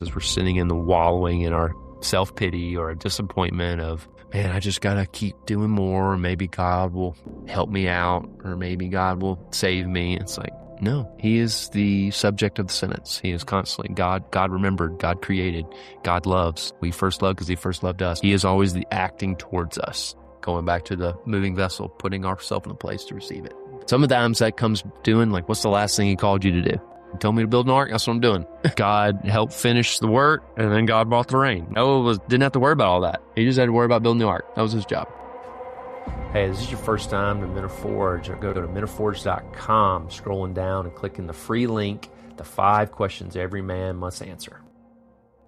As we're sitting in the wallowing in our self-pity or a disappointment of, man, I just got to keep doing more. Or maybe God will help me out, or maybe God will save me. It's like, no, he is the subject of the sentence. He is constantly God remembered, God created, God loves. We first loved because he first loved us. He is always the acting towards us, going back to the moving vessel, putting ourselves in a place to receive it. Sometimes that comes doing, like, what's the last thing he called you to do? He told me to build an ark. That's what I'm doing. God helped finish the work, and then God brought the rain. Noah didn't have to worry about all that. He just had to worry about building the ark. That was his job. Hey, this is your first time to MentorForge. Go to MentorForge.com, scrolling down and clicking the free link, the 5 questions every man must answer.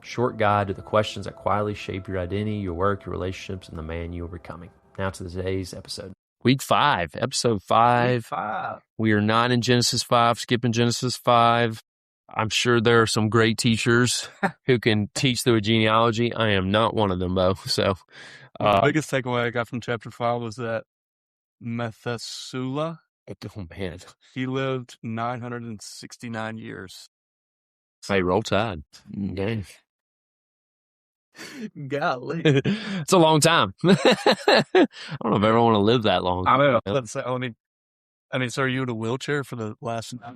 Short guide to the questions that quietly shape your identity, your work, your relationships, and the man you are becoming. Now to today's episode. Week 5, episode 5. Week 5. We are not in Genesis 5, skipping Genesis 5. I'm sure there are some great teachers who can teach through a genealogy. I am not one of them, though. So, the biggest takeaway I got from chapter 5 was that Methuselah, oh man, he lived 969 years. Hey, roll tide. Okay. Golly. It's a long time. I don't know if I ever want to live that long. I know. Let's say, I mean, so are you in a wheelchair for the last? How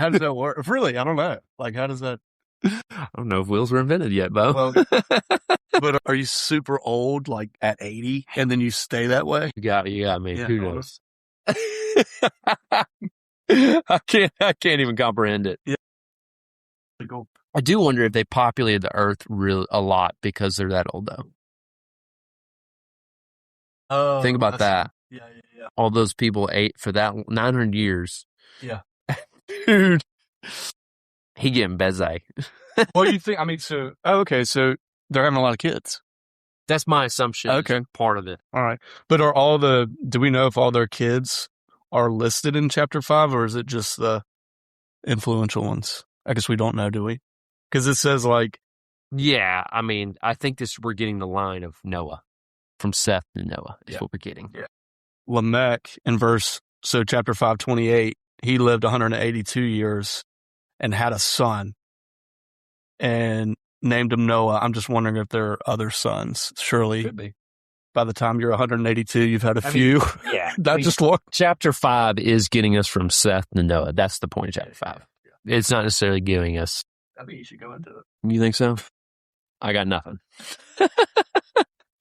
does that work? Really, I don't know. Like, how does that? I don't know if wheels were invented yet, Bo. Well, but are you super old, like at 80, and then you stay that way? You got me. Yeah, who knows? I can't even comprehend it. Yeah. I do wonder if they populated the earth a lot because they're that old, though. Oh, think about that. Yeah. All those people ate for that 900 years. Yeah. Dude. He getting bezai. What do you think? I mean, so they're having a lot of kids. That's my assumption. Okay. Part of it. All right. But do we know if all their kids are listed in chapter 5, or is it just the influential ones? I guess we don't know, do we? Because it says yeah, I mean, I think we're getting the line of Noah. From Seth to Noah is what we're getting. Yeah. Lamech in chapter 5:28, he lived 182 years and had a son and named him Noah. I'm just wondering if there are other sons. Surely, could be. By the time you're 182, you've had a few. Yeah. Not just one. Chapter 5 is getting us from Seth to Noah. That's the point of chapter 5. Yeah. It's not necessarily giving us. I think you should go into it. You think so? I got nothing.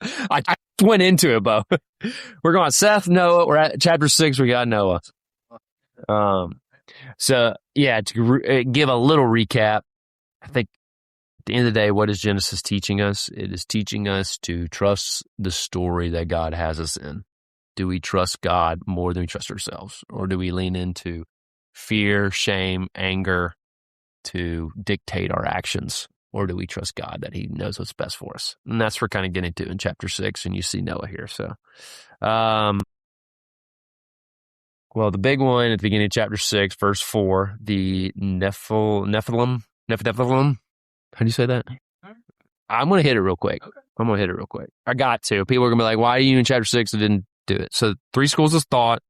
I went into it, Bo. We're going Seth, Noah. We're at chapter 6. We got Noah. So, yeah, to give a little recap, I think at the end of the day, what is Genesis teaching us? It is teaching us to trust the story that God has us in. Do we trust God more than we trust ourselves? Or do we lean into fear, shame, anger to dictate our actions? Or do we trust God that he knows what's best for us? And that's what we're kind of getting to in chapter 6, and you see Noah here. So, well, the big one at the beginning of chapter 6, verse 4, the Nephilim. How do you say that? I'm going to hit it real quick. Okay. I got to. People are going to be like, why are you in chapter 6 and didn't do it? So 3 schools of thought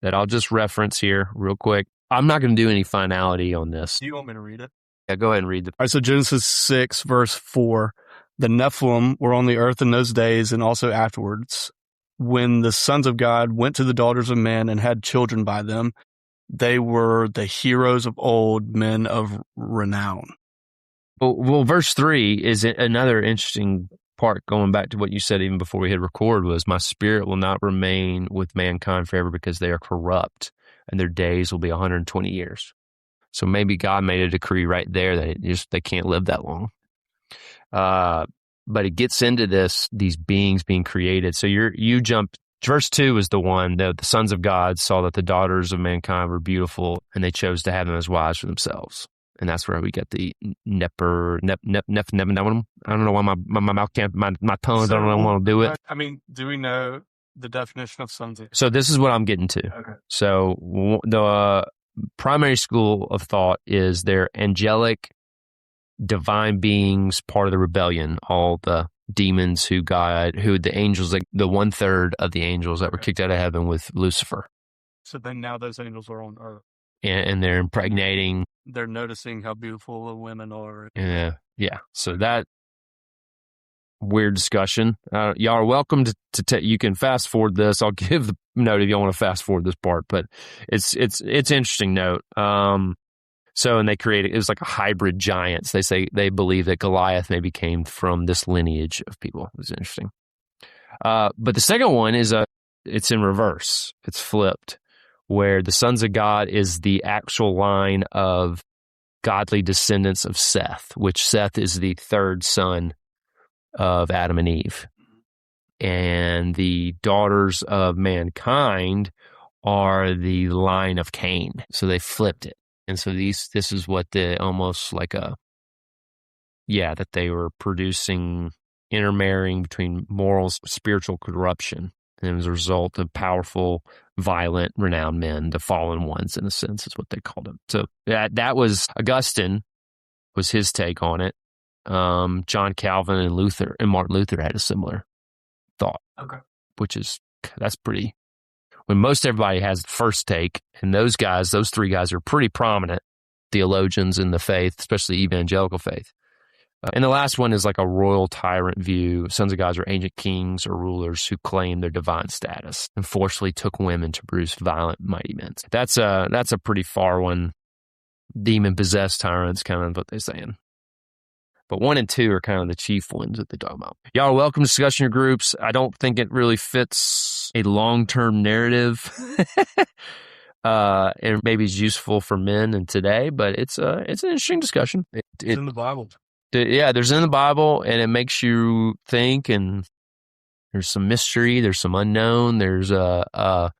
that I'll just reference here real quick. I'm not going to do any finality on this. Do you want me to read it? Yeah, go ahead and read it. All right, so Genesis 6, verse 4, the Nephilim were on the earth in those days and also afterwards. When the sons of God went to the daughters of men and had children by them, they were the heroes of old, men of renown. Well, verse 3 is another interesting part, going back to what you said even before we hit record, was my spirit will not remain with mankind forever because they are corrupt and their days will be 120 years. So maybe God made a decree right there that they can't live that long. But it gets into these beings being created. So you jump. Verse 2 is the one that the sons of God saw that the daughters of mankind were beautiful, and they chose to have them as wives for themselves. And that's where we get the Nephilim. I don't know why my mouth can't, my tongue doesn't want to do it. I mean, do we know the definition of sons of God? So this is what I'm getting to. Okay. So the primary school of thought is they're angelic, divine beings, part of the rebellion, all the demons who the angels, like the 1/3 of the angels that were kicked out of heaven with Lucifer. So then now those angels are on earth. and they're impregnating. They're noticing how beautiful the women are. Yeah. So that weird discussion. Y'all are welcome to you can fast forward this. I'll give the note if y'all want to fast forward this part, but it's interesting note. So, and it was like a hybrid giants. They believe that Goliath maybe came from this lineage of people. It was interesting. But the second one it's in reverse. It's flipped, where the sons of God is the actual line of godly descendants of Seth, which Seth is the third son of Adam and Eve. And the daughters of mankind are the line of Cain. So they flipped it. And so this is what almost like that they were producing intermarrying between morals, spiritual corruption. And as a result of powerful, violent, renowned men, the fallen ones, in a sense, is what they called them. So that was Augustine, was his take on it. John Calvin and Martin Luther had a similar thought. Okay. That's pretty, when most everybody has the first take, and those three guys are pretty prominent theologians in the faith, especially evangelical faith. And the last one is like a royal tyrant view. Sons of God are ancient kings or rulers who claim their divine status and forcefully took women to produce violent, mighty men. That's a pretty far one. Demon-possessed tyrants, kind of what they're saying. But 1 and 2 are kind of the chief ones that they talk about. Y'all are welcome to discussion your groups. I don't think it really fits a long-term narrative. And maybe it's useful for men in today, but it's an interesting discussion. It's in the Bible. There's in the Bible, and it makes you think, and there's some mystery, there's some unknown, there's a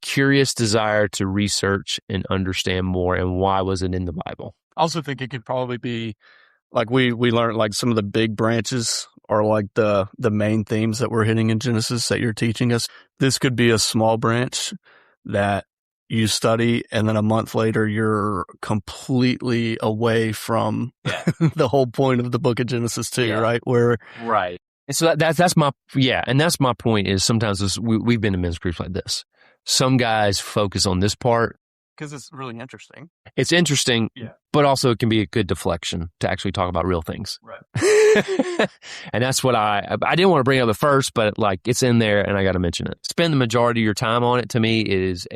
curious desire to research and understand more, and why was it in the Bible? I also think it could probably be like we learned, like some of the big branches are like the main themes that we're hitting in Genesis that you're teaching us. This could be a small branch that you study, and then a month later you're completely away from the whole point of the book of Genesis too, right? Right. And so that's my point is sometimes we've been in men's groups like this. Some guys focus on this part. Because it's really interesting. It's interesting, but also it can be a good deflection to actually talk about real things. Right. And that's what I didn't want to bring up at first, but like it's in there and I got to mention it. Spend the majority of your time on it. To me, it is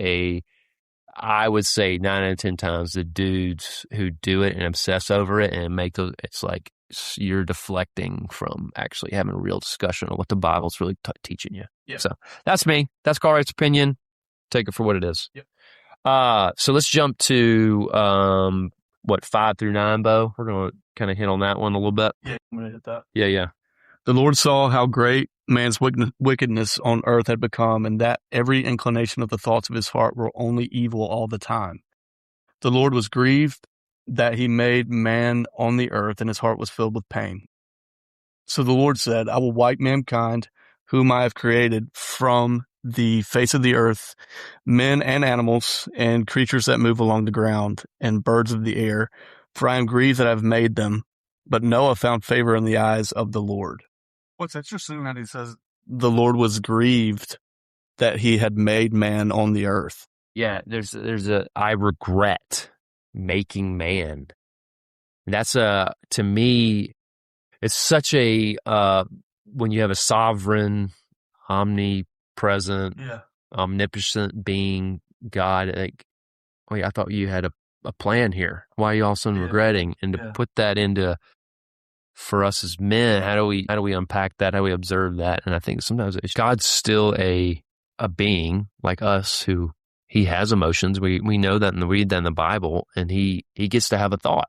I would say 9 out of 10 times the dudes who do it and obsess over it and it's like you're deflecting from actually having a real discussion on what the Bible's really teaching you. Yeah. So that's me. That's Cartwright's opinion. Take it for what it is. Yep. So let's jump to 5 through 9, Bo. We're going to kind of hit on that one a little bit. Yeah, I'm going to hit that. Yeah. The Lord saw how great man's wickedness on earth had become, and that every inclination of the thoughts of his heart were only evil all the time. The Lord was grieved that he made man on the earth, and his heart was filled with pain. So the Lord said, I will wipe mankind, whom I have created, from the face of the earth, men and animals, and creatures that move along the ground, and birds of the air, for I am grieved that I have made them. But Noah found favor in the eyes of the Lord. What's interesting that he says the Lord was grieved that he had made man on the earth. Yeah, there's I regret making man. That's to me, it's such a when you have a sovereign, omnipresent, omnipotent being, God, like, wait, I thought you had a plan here. Why are you also regretting? And to put that into, for us as men, how do we unpack that? How do we observe that? And I think sometimes God's still a being like us who he has emotions. We know that and read that in the Bible, and he gets to have a thought.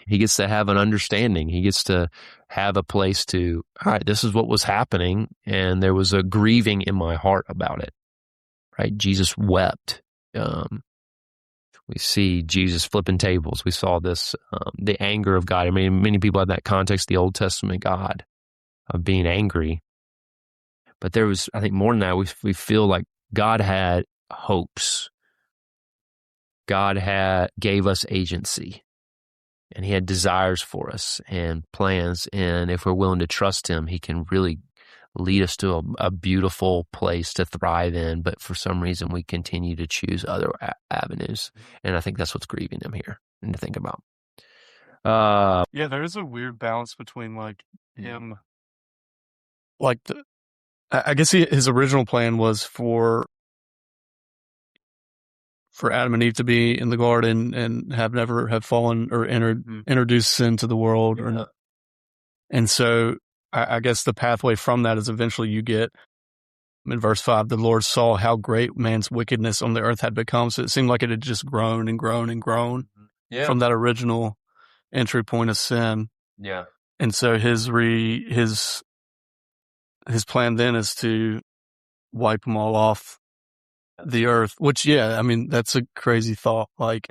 He gets to have an understanding. He gets to have a place to, all right, this is what was happening, and there was a grieving in my heart about it, right? Jesus wept. We see Jesus flipping tables. We saw this, the anger of God. I mean, many people have that context, the Old Testament God of being angry. But there was, I think more than that, we feel like God had hopes. God gave us agency, and he had desires for us and plans. And if we're willing to trust him, he can really lead us to a beautiful place to thrive in, but for some reason we continue to choose other avenues. And I think that's what's grieving him here and to think about. Yeah, there is a weird balance between like him, like I guess his original plan was for Adam and Eve to be in the garden and never have fallen or introduced sin to the world. Yeah. And so I guess the pathway from that is eventually you get, in verse 5, the Lord saw how great man's wickedness on the earth had become. So it seemed like it had just grown and grown and grown from that original entry point of sin. Yeah. And so his plan then is to wipe them all off the earth, which, I mean, that's a crazy thought. Like,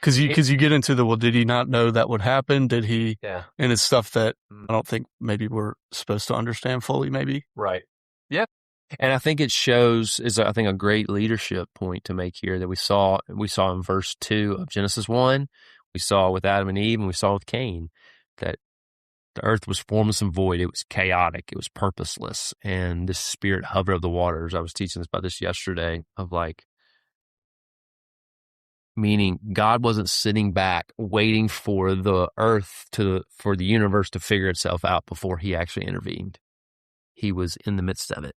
because you get into the, well, did he not know that would happen? Did he? Yeah. And it's stuff that I don't think maybe we're supposed to understand fully, maybe. Right. Yep. And I think it shows, I think a great leadership point to make here that we saw in verse 2 of Genesis 1, we saw with Adam and Eve, and we saw with Cain, that the earth was formless and void. It was chaotic. It was purposeless. And the spirit hovered over the waters. I was teaching about this yesterday, of like, meaning God wasn't sitting back waiting for the earth for the universe to figure itself out before he actually intervened. He was in the midst of it.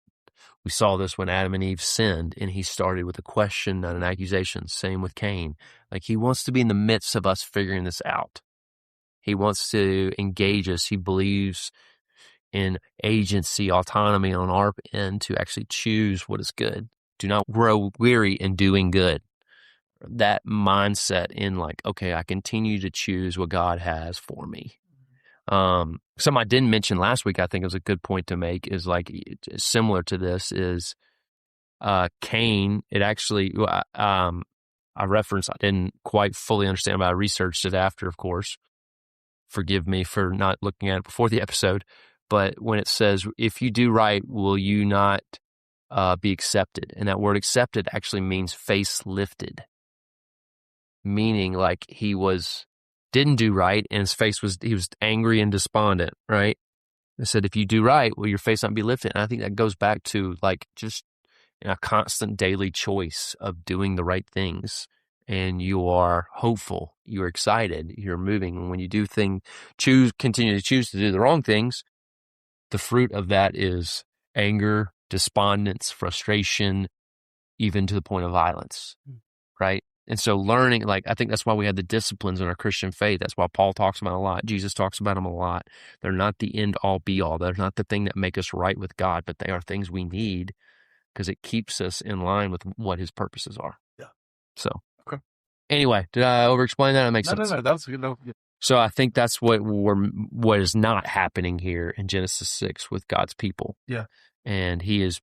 We saw this when Adam and Eve sinned, and he started with a question and an accusation. Same with Cain. Like, he wants to be in the midst of us figuring this out. He wants to engage us. He believes in agency, autonomy on our end to actually choose what is good. Do not grow weary in doing good. That mindset in like, okay, I continue to choose what God has for me. Something I didn't mention last week, I think it was a good point to make, is like similar to this is Cain. It actually, I referenced, I didn't quite fully understand, but I researched it after, of course. Forgive me for not looking at it before the episode. But when it says, if you do right, will you not be accepted? And that word accepted actually means face lifted. Meaning like he didn't do right, and his face he was angry and despondent, right? It said, if you do right, will your face not be lifted? And I think that goes back to like just a constant daily choice of doing the right things. And you are hopeful, you're excited, you're moving. And when you continue to choose to do the wrong things, the fruit of that is anger, despondence, frustration, even to the point of violence, right? And so learning, like, I think that's why we have the disciplines in our Christian faith. That's why Paul talks about them a lot. Jesus talks about them a lot. They're not the end all be all. They're not the thing that make us right with God, but they are things we need because it keeps us in line with what his purposes are. Yeah. So, okay. Anyway, did I over-explain that? That makes sense. No, that was good. No, yeah. So I think that's what is not happening here in Genesis 6 with God's people. Yeah. And he is,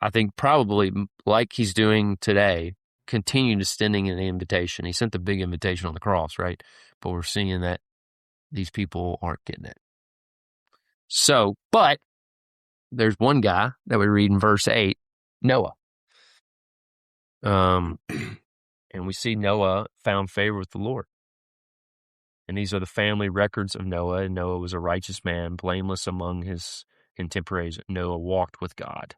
I think, probably like he's doing today, continue extending an invitation. He sent the big invitation on the cross, right? But we're seeing that these people aren't getting it. So, but there's one guy that we read in verse 8, Noah. And we see Noah found favor with the Lord. And these are the family records of Noah. And Noah was a righteous man, blameless among his contemporaries. Noah walked with God,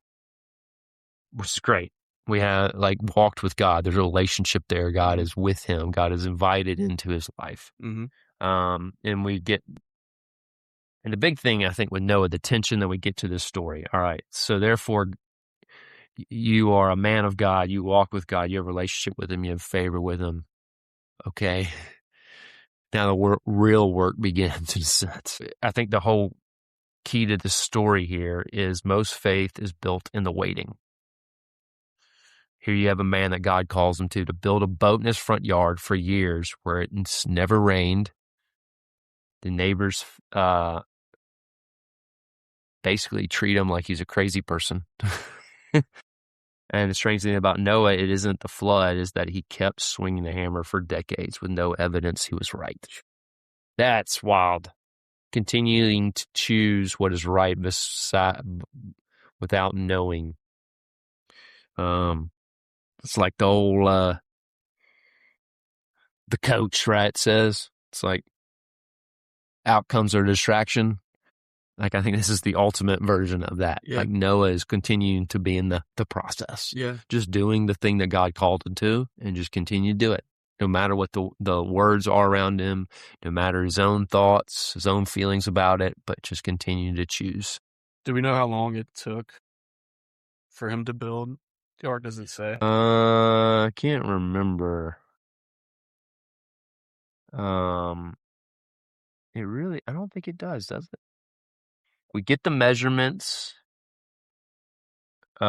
which is great. We have walked with God. There's a relationship there. God is with him. God is invited into his life. Mm-hmm. And the big thing, I think, with Noah, the tension that we get to this story. All right. So therefore, you are a man of God. You walk with God. You have a relationship with him. You have favor with him. Okay. Now the real work begins in a sense. I think the whole key to the story here is most faith is built in the waiting. Here you have a man that God calls him to build a boat in his front yard for years where it's never rained. The neighbors basically treat him like he's a crazy person. And the strange thing about Noah, it isn't the flood, is that he kept swinging the hammer for decades with no evidence he was right. That's wild. Continuing to choose what is right without knowing. It's like the old, the coach, right, says, it's like outcomes are distraction. Like, I think this is the ultimate version of that. Yeah. Like, Noah is continuing to be in the process. Yeah. Just doing the thing that God called him to and just continue to do it. No matter what the words are around him, no matter his own thoughts, his own feelings about it, but just continue to choose. Do we know how long it took for him to build the ark? Does it say? I can't remember. I don't think it does it? We get the measurements. We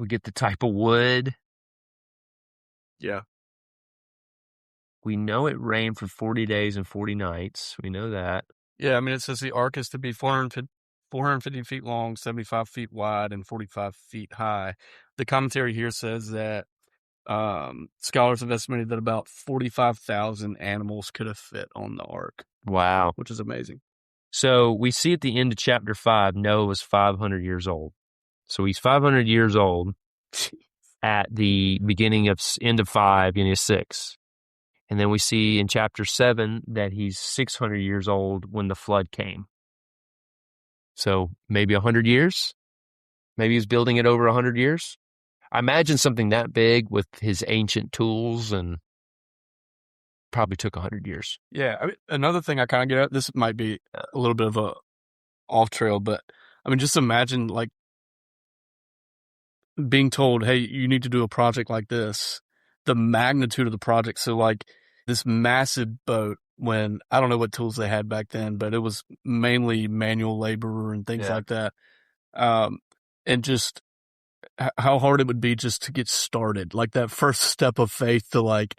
get the type of wood. Yeah. We know it rained for 40 days and 40 nights. We know that. Yeah, I mean, it says the ark is to be 450 feet long, 75 feet wide, and 45 feet high. The commentary here says that scholars have estimated that about 45,000 animals could have fit on the ark. Wow. Which is amazing. So we see at the end of chapter 5, Noah was 500 years old. So he's 500 years old at the beginning of end of 5, beginning of 6. And then we see in chapter 7 that he's 600 years old when the flood came. So maybe 100 years? Maybe he's building it over 100 years? I imagine something that big with his ancient tools and probably took 100 years. Yeah. I mean, another thing I kind of get at, this might be a little bit of a off trail, but I mean, just imagine like being told, hey, you need to do a project like this, the magnitude of the project. So like this massive boat, when I don't know what tools they had back then, but it was mainly manual labor and things like that. And just how hard it would be just to get started. Like that first step of faith to like,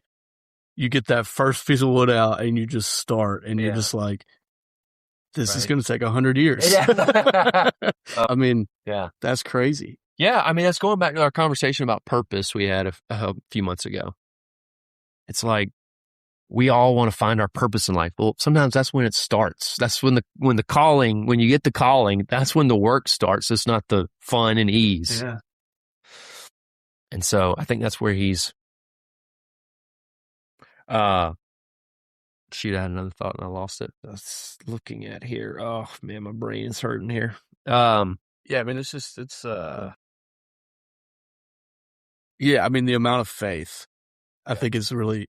you get that first piece of wood out and you just start and you're just like, this is going to take 100 years. Yeah. I mean, yeah, that's crazy. Yeah. I mean, that's going back to our conversation about purpose we had a few months ago. It's like, we all want to find our purpose in life. Well, sometimes that's when it starts. That's when when you get the calling, that's when the work starts. It's not the fun and ease. Yeah. And so I think that's where he's, shoot, I had another thought and I lost it. I was looking at here. Oh man, my brain is hurting here. Yeah. I mean, yeah. I mean, the amount of faith, I think is really,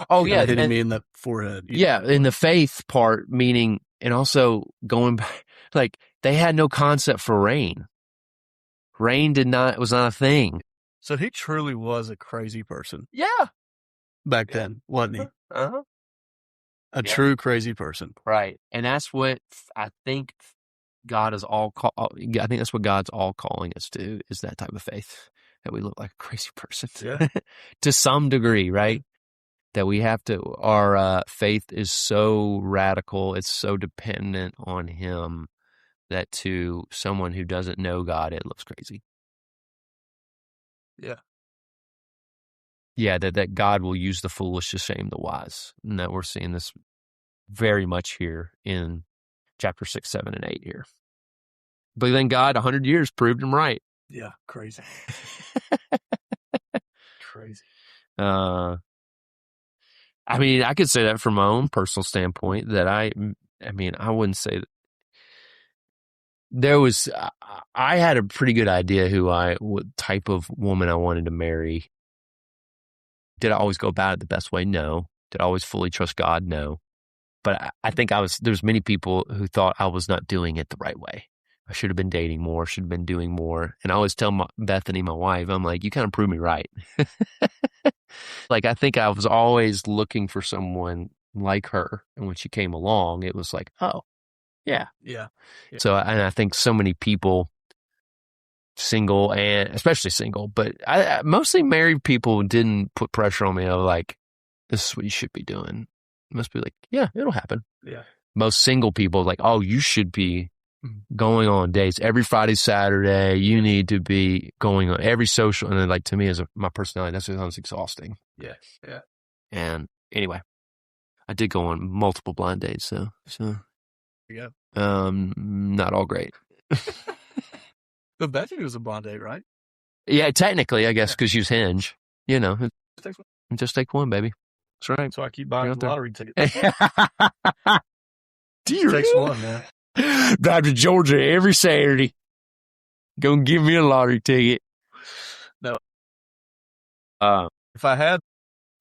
hitting me in the forehead. Yeah. In the faith part, meaning, and also going back, like they had no concept for rain. Rain was not a thing. So he truly was a crazy person. Yeah. Back then, wasn't he? Uh-huh. A true crazy person. Right. And that's what I think I think that's what God's all calling us to, is that type of faith, that we look like a crazy person. Yeah. To some degree, right? That we have to, our faith is so radical, it's so dependent on him, that to someone who doesn't know God, it looks crazy. Yeah. Yeah, that God will use the foolish to shame the wise. And that we're seeing this very much here in chapter 6, 7, and 8 here. But then God, 100 years, proved him right. Yeah, crazy. Crazy. I mean, I could say that from my own personal standpoint, that I wouldn't say that. I had a pretty good idea what type of woman I wanted to marry. Did I always go about it the best way? No. Did I always fully trust God? No. But I think there's many people who thought I was not doing it the right way. I should have been dating more, should have been doing more. And I always tell Bethany, my wife, I'm like, you kind of proved me right. Like, I think I was always looking for someone like her. And when she came along, it was like, oh, yeah. Yeah. So, and I think so many people, single and especially single, but mostly married people, didn't put pressure on me of like, this is what you should be doing. It must be like, yeah, it'll happen. Yeah. Most single people like, oh, you should be going on dates every Friday, Saturday. You need to be going on every social. And then, like, to me, as my personality, that sounds exhausting. Yeah. Yeah. And anyway, I did go on multiple blind dates. So Yeah. not all great. But Bethany was a blind date, right? Yeah, technically, I guess, because she was Hinge. You know, just take one, baby. That's right. So I keep buying lottery tickets. Takes one, man. Drive to Georgia every Saturday. Go and give me a lottery ticket. No. If I had,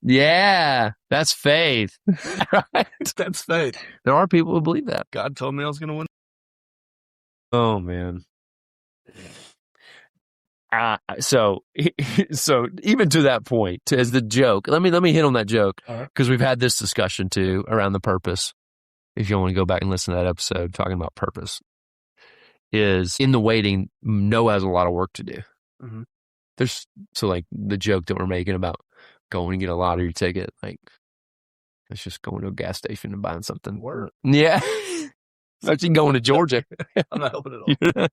yeah, that's faith. Right? that's faith. There are people who believe that. God told me I was going to win. Oh man. So even to that point, as the joke, let me hit on that joke because we've had this discussion too around the purpose. If you want to go back and listen to that episode talking about purpose, is in the waiting, Noah has a lot of work to do. Mm-hmm. There's like the joke that we're making about going and get a lottery ticket, like it's just going to a gas station and buying something. Word. Yeah. Actually going to Georgia. I'm not helping at all.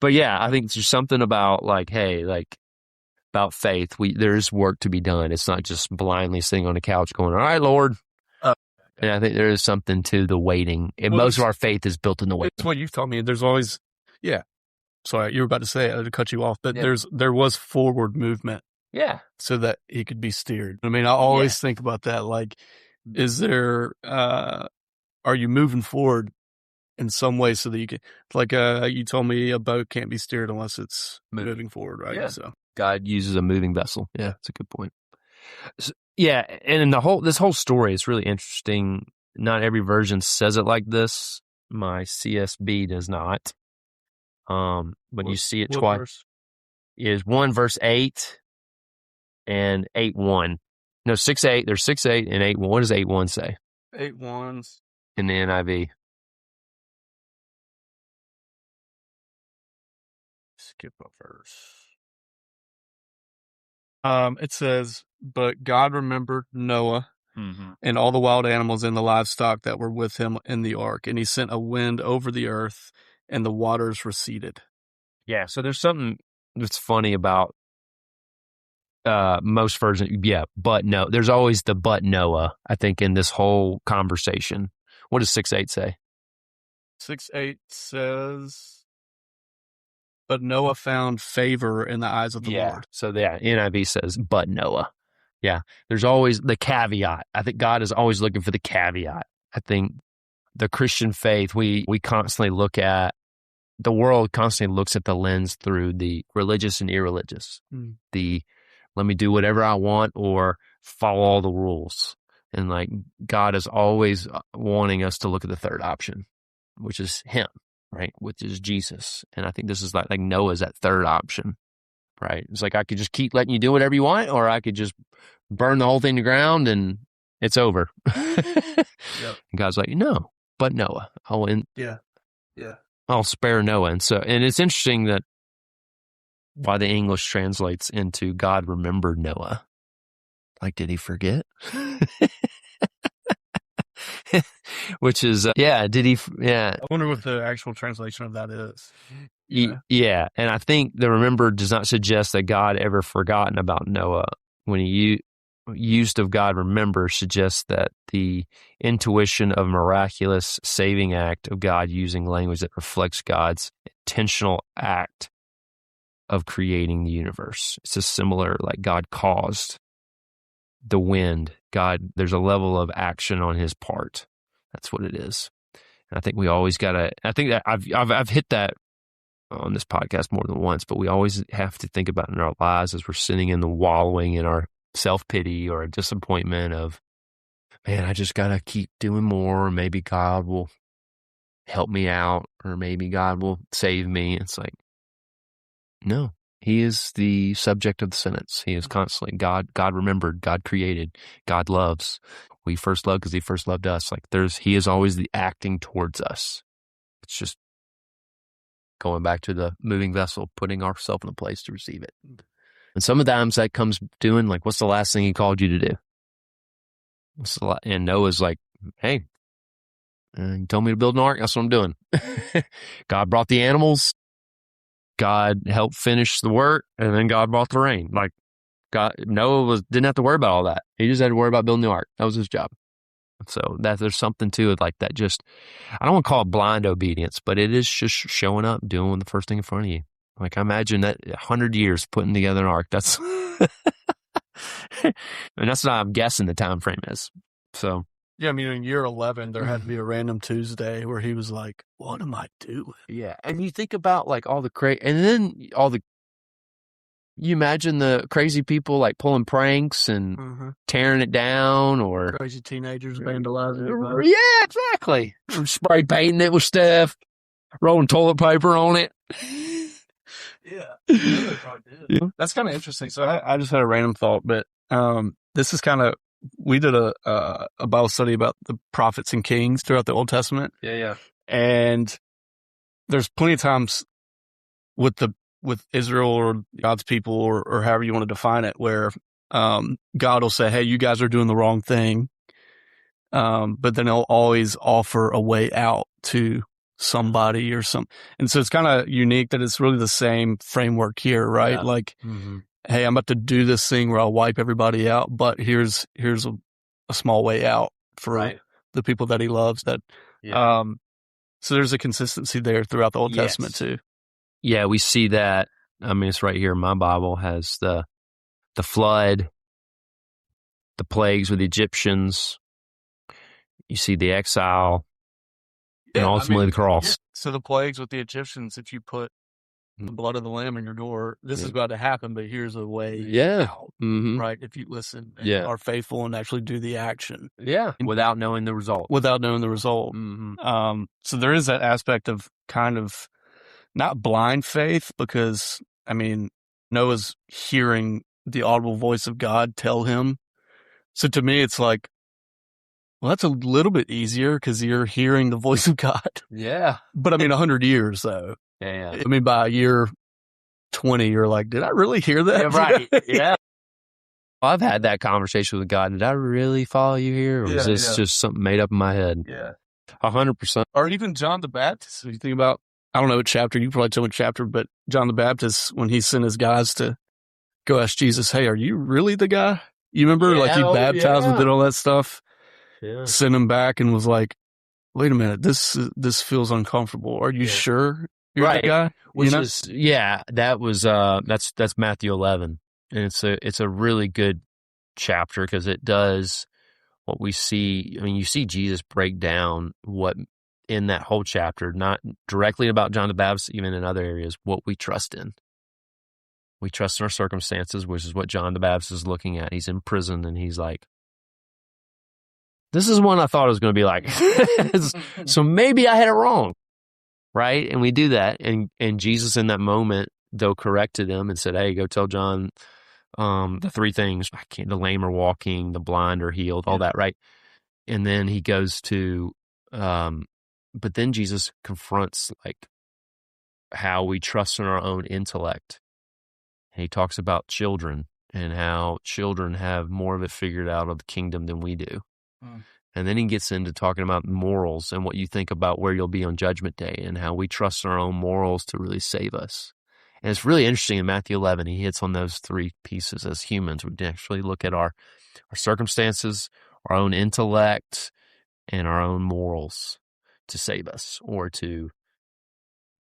But yeah, I think there's something about like, hey, like about faith. There's work to be done. It's not just blindly sitting on the couch going, all right, Lord. And I think there is something to the waiting. And most of our faith is built in the waiting. It's what you've told me. There's always, sorry, you were about to say it. I had to cut you off, but there was forward movement. Yeah. So that he could be steered. I mean, I always think about that. Like, is there, are you moving forward in some way so that you can, like, you told me a boat can't be steered unless it's moving forward, right? Yeah. So God uses a moving vessel. Yeah, that's a good point. So, yeah, and in this whole story is really interesting. Not every version says it like this. My CSB does not. But you see it twice. Verse? Is 1 verse 8 and 8:1. No, 6:8. There's 6:8 and 8:1. What does 8:1 say? 8:1 in the NIV. Skip a verse. It says, but God remembered Noah and all the wild animals and the livestock that were with him in the ark, and he sent a wind over the earth, and the waters receded. Yeah, so there's something that's funny about most versions. Yeah, but no, there's always the but Noah, I think, in this whole conversation. What does 6:8 say? 6:8 says, but Noah found favor in the eyes of the Lord. So NIV says, but Noah. Yeah, there's always the caveat. I think God is always looking for the caveat. I think the Christian faith, we constantly look at, the world constantly looks at the lens through the religious and irreligious. The let me do whatever I want or follow all the rules. And like God is always wanting us to look at the third option, which is Him, right? Which is Jesus. And I think this is like Noah's that third option, right? It's like I could just keep letting you do whatever you want, or I could just burn the whole thing to ground and it's over. And God's like, no, but Noah. I'll spare Noah. And it's interesting that why the English translates into God remembered Noah. Like, did he forget? Which is, did he? Yeah. I wonder what the actual translation of that is. Yeah. And I think the remembered does not suggest that God ever forgotten about Noah. When he used of God remember suggests that the intuition of miraculous saving act of God using language that reflects God's intentional act of creating the universe. It's just similar, like God caused the wind. God, there's a level of action on His part. That's what it is. And I think we always gotta. I think that I've hit that on this podcast more than once, but we always have to think about in our lives as we're sitting in the wallowing in our self-pity or a disappointment of, man, I just gotta keep doing more. Or maybe God will help me out, or maybe God will save me. It's like, no, He is the subject of the sentence. He is constantly God remembered, God created, God loves. We first loved because He first loved us. Like He is always the acting towards us. It's just going back to the moving vessel, putting ourselves in a place to receive it. And sometimes that comes doing like, what's the last thing He called you to do? And Noah's like, hey, you told me to build an ark. That's what I'm doing. God brought the animals. God helped finish the work, and then God brought the rain. Like Noah didn't have to worry about all that. He just had to worry about building the ark. That was his job. So there's something to it like that. Just, I don't want to call it blind obedience, but it is just showing up, doing the first thing in front of you. Like I imagine that 100 years putting together an ark. That's, and that's not, I'm guessing the time frame is. So Yeah, I mean, in year 11, there had to be a random Tuesday where he was like, what am I doing? Yeah. And you think about like all the and then you imagine the crazy people like pulling pranks and tearing it down, or crazy teenagers vandalizing it. Yeah, exactly. Spray painting it with stuff, rolling toilet paper on it. Yeah. That's kind of interesting. So I just had a random thought, but this is kind of, we did a Bible study about the prophets and kings throughout the Old Testament. Yeah. And there's plenty of times with Israel or God's people or however you want to define it, where God will say, hey, you guys are doing the wrong thing. But then he'll always offer a way out to somebody or something. And so it's kind of unique that it's really the same framework here, right? Yeah. Like, hey, I'm about to do this thing where I'll wipe everybody out, but here's a small way out for the people that he loves. That, so there's a consistency there throughout the Old Testament too. Yeah, we see that. I mean, it's right here. My Bible has the flood, the plagues with the Egyptians. You see the exile, and ultimately the cross. So the plagues with the Egyptians, if you put the blood of the lamb in your door, this is about to happen, but here's a way out, right? If you listen and are faithful and actually do the action. Yeah, without knowing the result. So there is that aspect of kind of not blind faith, because, I mean, Noah's hearing the audible voice of God tell him. So to me, it's like, well, that's a little bit easier because you're hearing the voice of God. Yeah. But I mean, 100 years though. Yeah. I mean, by year 20, you're like, did I really hear that? Yeah, right. Yeah. I've had that conversation with God. Did I really follow you here? Or is this just something made up in my head? Yeah. 100%. Or even John the Baptist. If you think about, I don't know what chapter, you probably tell what chapter, but John the Baptist, when he sent his guys to go ask Jesus, hey, are you really the guy? You remember, like, he baptized and did all that stuff? Yeah. Sent him back and was like, wait a minute, this feels uncomfortable. Are you sure you're the guy? Which is, that was, that's Matthew 11. And it's a really good chapter because it does what we see. I mean, you see Jesus break down what in that whole chapter, not directly about John the Baptist, even in other areas, what we trust in. We trust in our circumstances, which is what John the Baptist is looking at. He's in prison and he's like, this is one I thought it was going to be like. So maybe I had it wrong. Right? And we do that. And Jesus in that moment, though, corrected him and said, hey, go tell John the three things. The lame are walking, the blind are healed, all that, right? And then he goes to, but then Jesus confronts like how we trust in our own intellect. And he talks about children and how children have more of it figured out of the kingdom than we do. And then he gets into talking about morals and what you think about where you'll be on Judgment Day and how we trust in our own morals to really save us. And it's really interesting in Matthew 11, he hits on those three pieces as humans. We actually look at our circumstances, our own intellect, and our own morals to save us or to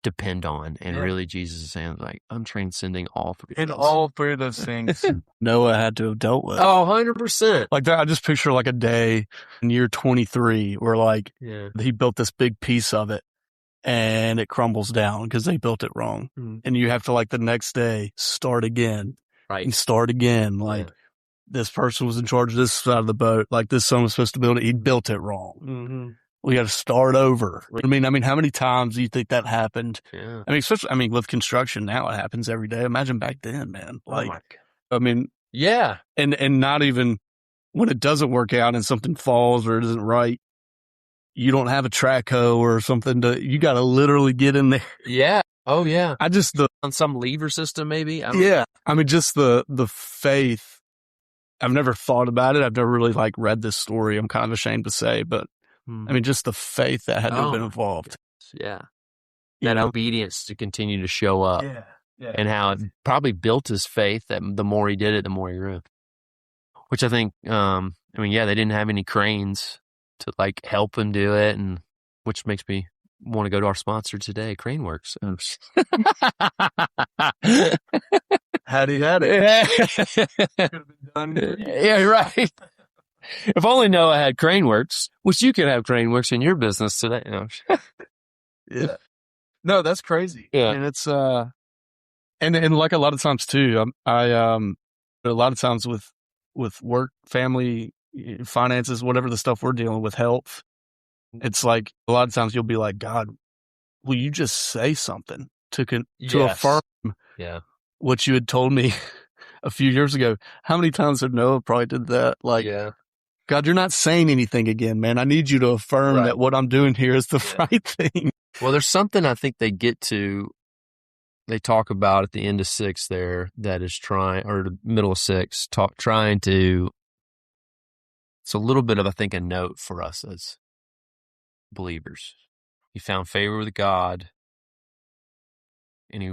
depend on. And really Jesus is saying, like, I'm transcending all three. And all three of those things Noah had to have dealt with. Oh, 100%. Like that, I just picture like a day in year 23 where like he built this big piece of it and it crumbles down because they built it wrong. And you have to like the next day start again. Right. And start again. Like this person was in charge of this side of the boat. Like this son was supposed to build it. He built it wrong. We got to start over. I mean, how many times do you think that happened? Yeah. I mean, especially, with construction now, it happens every day. Imagine back then, man. Like, I mean, and not even when it doesn't work out and something falls or it isn't right, you don't have a track hoe or something you got to literally get in there. Yeah. Oh yeah. On some lever system, maybe. I mean, just the faith. I've never thought about it. I've never really like read this story. I'm kind of ashamed to say, but I mean, just the faith that had to have been involved. Yeah. That obedience to continue to show up. Yeah. And how it probably built his faith that the more he did it, the more he grew. Which I think, they didn't have any cranes to like help him do it. And which makes me want to go to our sponsor today, Craneworks. Had he had it. Could have been done. Yeah, right. If only Noah had Craneworks, which you could have Craneworks in your business today. No. Yeah. No, that's crazy. Yeah. And it's, and like a lot of times too, a lot of times with work, family, finances, whatever the stuff we're dealing with, health, it's like a lot of times you'll be like, God, will you just say something to affirm what you had told me a few years ago? How many times have Noah probably did that? Like, God, you're not saying anything again, man. I need you to affirm that what I'm doing here is the right thing. Well, there's something I think they talk about at the end of 6 there that is or the middle of 6, trying to, it's a little bit of, I think, a note for us as believers. He found favor with God, and he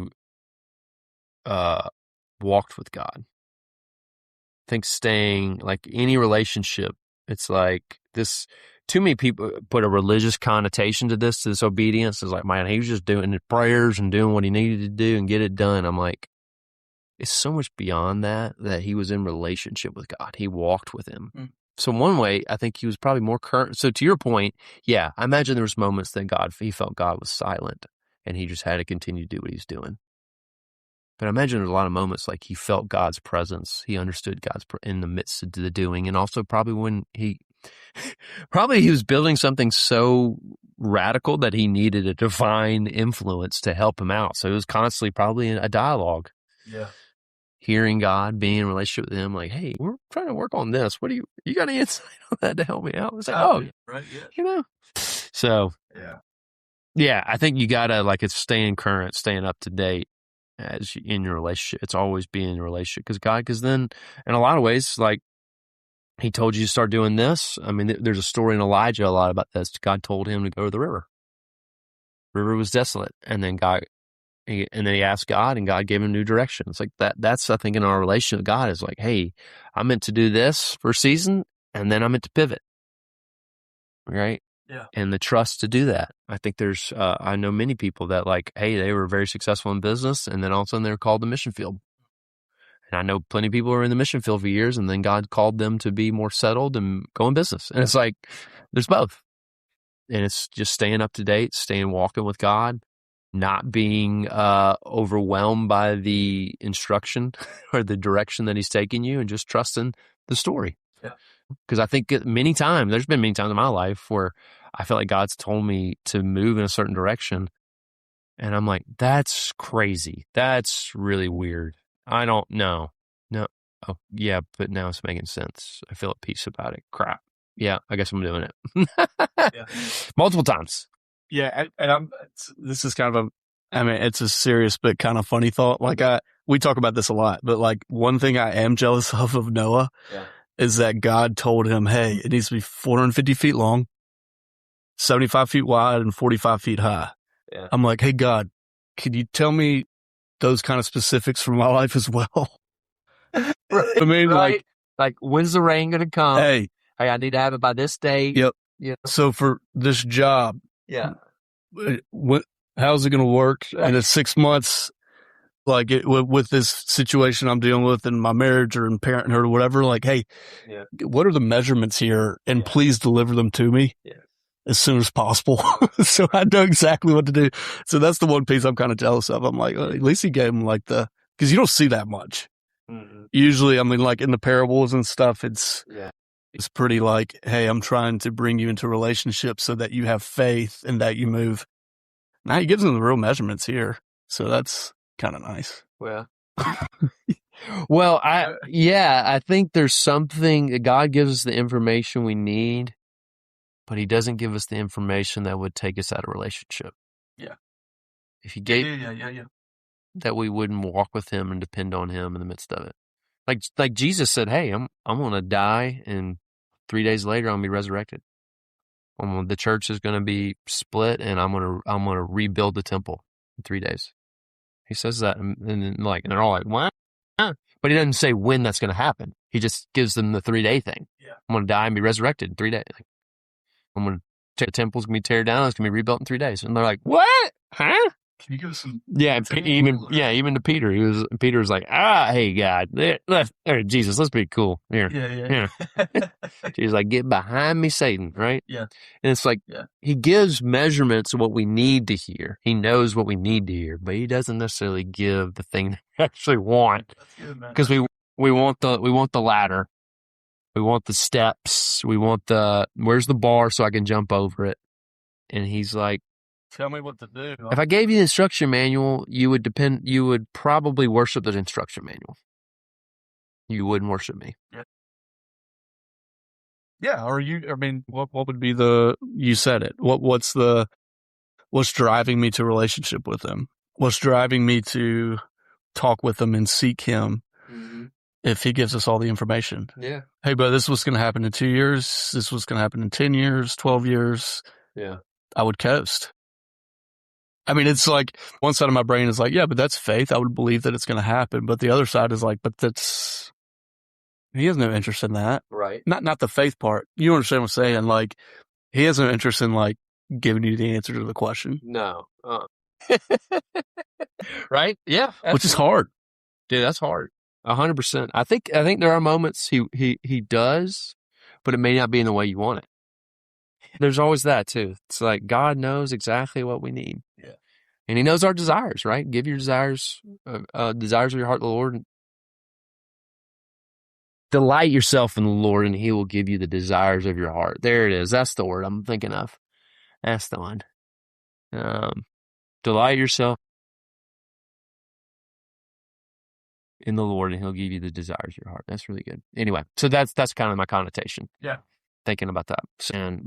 walked with God. I think staying, like any relationship, it's like this, too many people put a religious connotation to this obedience. It's like, man, he was just doing the prayers and doing what he needed to do and get it done. I'm like, it's so much beyond that he was in relationship with God. He walked with him. So one way, I think he was probably more current. So to your point, I imagine there was moments that he felt God was silent and he just had to continue to do what he's doing. But I imagine there's a lot of moments like he felt God's presence. He understood God's in the midst of the doing. And also probably when he was building something so radical that he needed a divine influence to help him out. So it was constantly probably a dialogue. Yeah. Hearing God, being in a relationship with him, like, hey, we're trying to work on this. What do you got any insight on that to help me out? It's like, right, So, I think you got to, like, it's staying current, staying up to date as in your relationship. It's always being in a relationship because then, in a lot of ways, like, he told you to start doing this. I mean, there's a story in Elijah a lot about this. God told him to go to the river. The river was desolate, and then he asked God, and God gave him new direction. It's like that. That's, I think, in our relationship with God is like, hey, I'm meant to do this for a season, and then I'm meant to pivot. Right? Yeah. And the trust to do that. I think there's, I know many people that, like, hey, they were very successful in business, and then all of a sudden they're called to mission field. And I know plenty of people who are in the mission field for years, and then God called them to be more settled and go in business. And it's like, there's both. And it's just staying up to date, staying walking with God, not being overwhelmed by the instruction or the direction that he's taking you, and just trusting the story. Yeah. Because I think there's been many times in my life where I feel like God's told me to move in a certain direction. And I'm like, that's crazy. That's really weird. I don't know. No. Oh, yeah, but now it's making sense. I feel at peace about it. Crap. Yeah, I guess I'm doing it. Multiple times. Yeah, and this is kind of it's a serious but kind of funny thought. Like we talk about this a lot, but like one thing I am jealous of Noah is that God told him, hey, it needs to be 450 feet long, 75 feet wide, and 45 feet high. Yeah. I'm like, hey, God, can you tell me those kind of specifics for my life as well? I mean, like when's the rain going to come? Hey, I need to have it by this date. Yep. Yeah. So for this job, how's it going to work? Right. And it's 6 months, like with this situation I'm dealing with in my marriage or in parenthood or whatever. Like, hey, what are the measurements here? And please deliver them to me as soon as possible. So I know exactly what to do. So that's the one piece I'm kind of jealous of. I'm like, at least he gave him like because you don't see that much. Mm-hmm. Usually, I mean, like in the parables and stuff, it's pretty like, hey, I'm trying to bring you into a relationship so that you have faith and that you move. Now he gives them the real measurements here. So that's kind of nice. Well, I think there's something, God gives us the information we need, but he doesn't give us the information that would take us out of relationship. Yeah. If he gave, that we wouldn't walk with him and depend on him in the midst of it. Like Jesus said, hey, I'm going to die, and 3 days later I'm going to be resurrected. The church is going to be split, and I'm going to rebuild the temple in 3 days. He says that, and they're all like, what? But he doesn't say when that's going to happen. He just gives them the 3 day thing. Yeah. I'm going to die and be resurrected in 3 days. I'm going to the temple's going to be teared down. It's going to be rebuilt in 3 days. And they're like, what? Huh? Can you give us some? Yeah, even to Peter, Peter was like, hey God, Jesus, let's be cool here. Yeah. He's like, get behind me, Satan, right? Yeah. And it's like, he gives measurements of what we need to hear. He knows what we need to hear, but he doesn't necessarily give the thing that we actually want. That's good, man. Because we want the ladder. We want the steps. We want where's the bar so I can jump over it? And he's like, tell me what to do. If I gave you the instruction manual, you would probably worship the instruction manual. You wouldn't worship me. Yeah. What would be you said it. What's driving me to relationship with him? What's driving me to talk with him and seek him? Mm-hmm. If he gives us all the information. Yeah. Hey, but this was going to happen in 2 years. This was going to happen in 10 years, 12 years. Yeah. I would coast. I mean, it's like one side of my brain is like, yeah, but that's faith. I would believe that it's going to happen. But the other side is like, he has no interest in that. Right. Not the faith part. You understand what I'm saying? Like, he has no interest in like giving you the answer to the question. No. Right? Yeah. Absolutely. Which is hard. Dude, that's hard. 100%. I think there are moments he does, but it may not be in the way you want it. There's always that too. It's like God knows exactly what we need. Yeah. And he knows our desires, right? Give your desires of your heart to the Lord. Delight yourself in the Lord, and he will give you the desires of your heart. There it is. That's the word I'm thinking of. That's the one. Delight yourself in the Lord, and he'll give you the desires of your heart. That's really good. Anyway, so that's kind of my connotation. Yeah. Thinking about that. And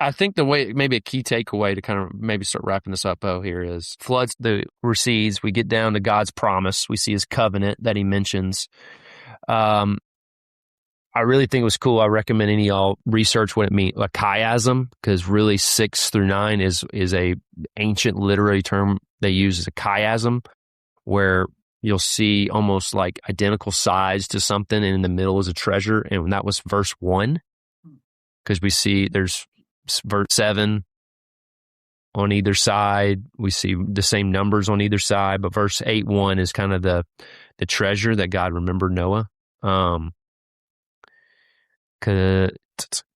I think maybe a key takeaway to kind of maybe start wrapping this up here is floods recedes. We get down to God's promise. We see his covenant that he mentions. I really think it was cool. I recommend any of y'all research what it means, like chiasm, because really 6 through 9 is a ancient literary term they use as a chiasm, where you'll see almost like identical sides to something, and in the middle is a treasure. And that was verse 1, because we see there's verse 7 on either side. We see the same numbers on either side, but verse 8:1 is kind of the treasure that God remembered Noah. Because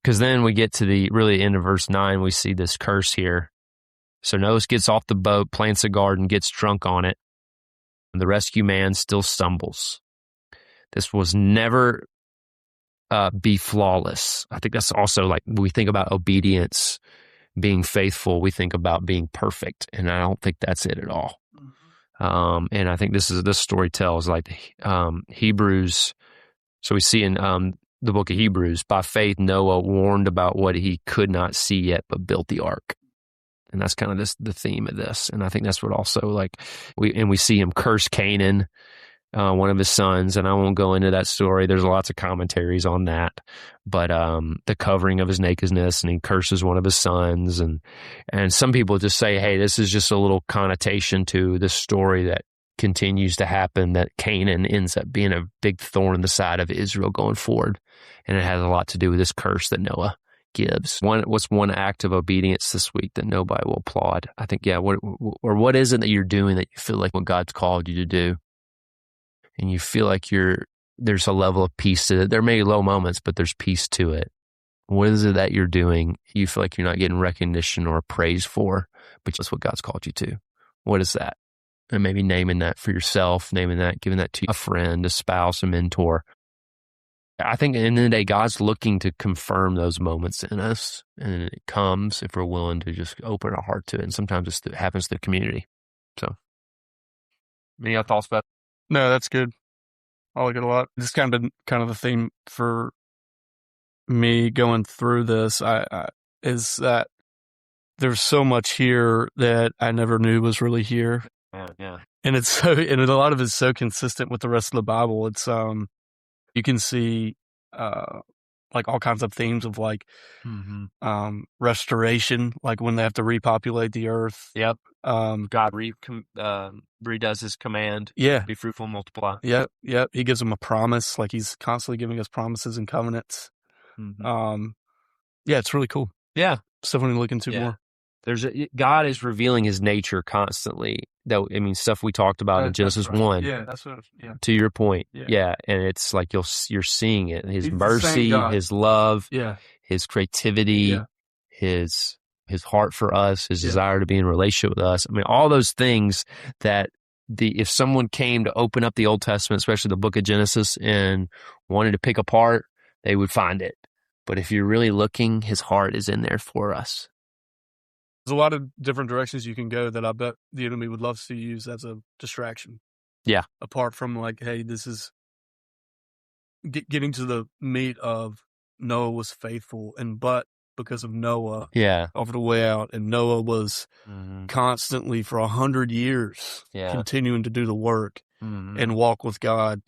then we get to the really end of verse 9, we see this curse here. So Noah gets off the boat, plants a garden, gets drunk on it. And the rescue man still stumbles. This was never be flawless. I think that's also like when we think about obedience, being faithful, we think about being perfect, and I don't think that's it at all. Mm-hmm. And I think this story tells like Hebrews. So we see in the book of Hebrews, by faith Noah warned about what he could not see yet, but built the ark. And that's kind of the theme of this. And I think that's what also we see him curse Canaan, one of his sons. And I won't go into that story. There's lots of commentaries on that. But the covering of his nakedness, and he curses one of his sons. And some people just say, hey, this is just a little connotation to the story that continues to happen, that Canaan ends up being a big thorn in the side of Israel going forward. And it has a lot to do with this curse that Noah gives. What's one act of obedience this week that nobody will applaud? I think, what is it that you're doing that you feel like what God's called you to do, and you feel like there's a level of peace to it? There may be low moments, but there's peace to it. What is it that you're doing you feel like you're not getting recognition or praise for, but that's what God's called you to? What is that? And maybe naming that for yourself, giving that to a friend, a spouse, a mentor. I think at the end of the day, God's looking to confirm those moments in us, and it comes if we're willing to just open our heart to it. And sometimes it happens through community. So, any other thoughts about it? No, that's good. I like it a lot. This kind of the theme for me going through this. Is that there's so much here that I never knew was really here. Yeah. And a lot of it's so consistent with the rest of the Bible. It's you can see like all kinds of themes of like restoration, like when they have to repopulate the earth. Yep. God redoes his command. Yeah. Be fruitful and multiply. Yep. He gives them a promise. Like he's constantly giving us promises and covenants. Mm-hmm. Yeah, it's really cool. Yeah. Stuff we need to look into more. God is revealing his nature constantly. Though, I mean, stuff we talked about in Genesis 1. Yeah, that's what. Yeah, to your point. Yeah. Yeah. And it's like you're seeing it. His He's the same mercy, God. his love, yeah, his creativity, Yeah. his heart for us, his Yeah. desire to be in relationship with us. I mean, all those things that if someone came to open up the Old Testament, especially the book of Genesis, and wanted to pick apart, they would find it. But if you're really looking, his heart is in there for us. There's a lot of different directions you can go that I bet the enemy would love to use as a distraction. Yeah. Apart from like, hey, this is getting to the meat of Noah was faithful, but because of Noah, over the way out, and Noah was constantly for 100 years continuing to do the work and walk with God.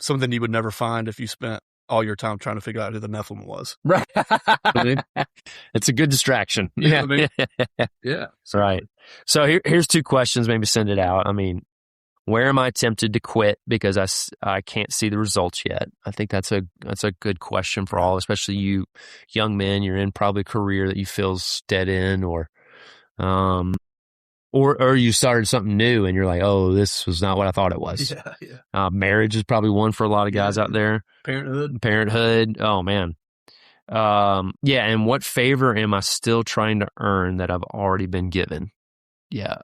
Something you would never find if you spent all your time trying to figure out who the Nephilim was. Right. It's a good distraction. Yeah. Yeah. Right. So here's two questions, maybe send it out. I mean, where am I tempted to quit because I can't see the results yet? I think that's a good question for all, especially you young men. You're in probably a career that you feel's dead in, or you started something new and you're like, oh, this was not what I thought it was. Yeah. Marriage is probably one for a lot of guys out there. Parenthood. Oh man. Yeah. And what favor am I still trying to earn that I've already been given? Yeah.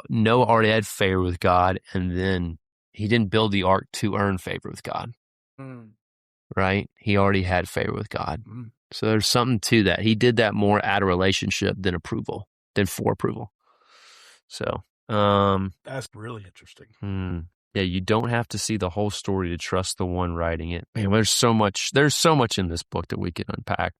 Noah already had favor with God, and then he didn't build the ark to earn favor with God. Right? He already had favor with God. So there's something to that. He did that more out of relationship than for approval. So, that's really interesting. Yeah, you don't have to see the whole story to trust the one writing it. Man, there's so much in this book that we could unpack,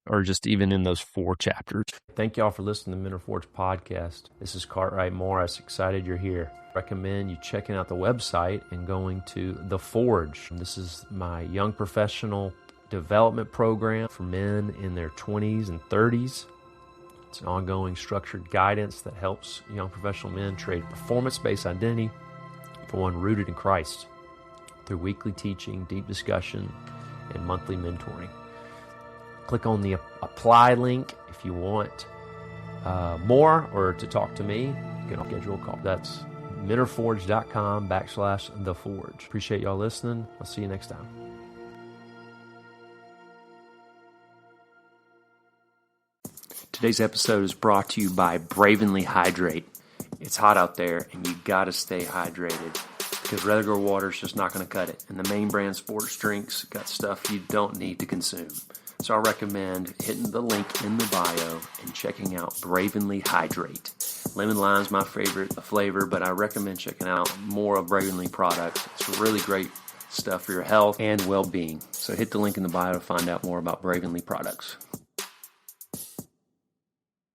or just even in those 4 chapters. Thank y'all for listening to Men Are Forged podcast. This is Cartwright Morris. Excited you're here. Recommend you checking out the website and going to The Forge. This is my young professional development program for men in their 20s and 30s. It's an ongoing structured guidance that helps young professional men trade performance-based identity for one rooted in Christ through weekly teaching, deep discussion, and monthly mentoring. Click on the apply link if you want more, or to talk to me. You can schedule a call. That's menareforged.com/theforge. Appreciate y'all listening. I'll see you next time. Today's episode is brought to you by Bravenly Hydrate. It's hot out there, and you got to stay hydrated because regular water is just not going to cut it. And the main brand sports drinks got stuff you don't need to consume. So I recommend hitting the link in the bio and checking out Bravenly Hydrate. Lemon lime's my favorite flavor, but I recommend checking out more of Bravenly products. It's really great stuff for your health and well-being. So hit the link in the bio to find out more about Bravenly products.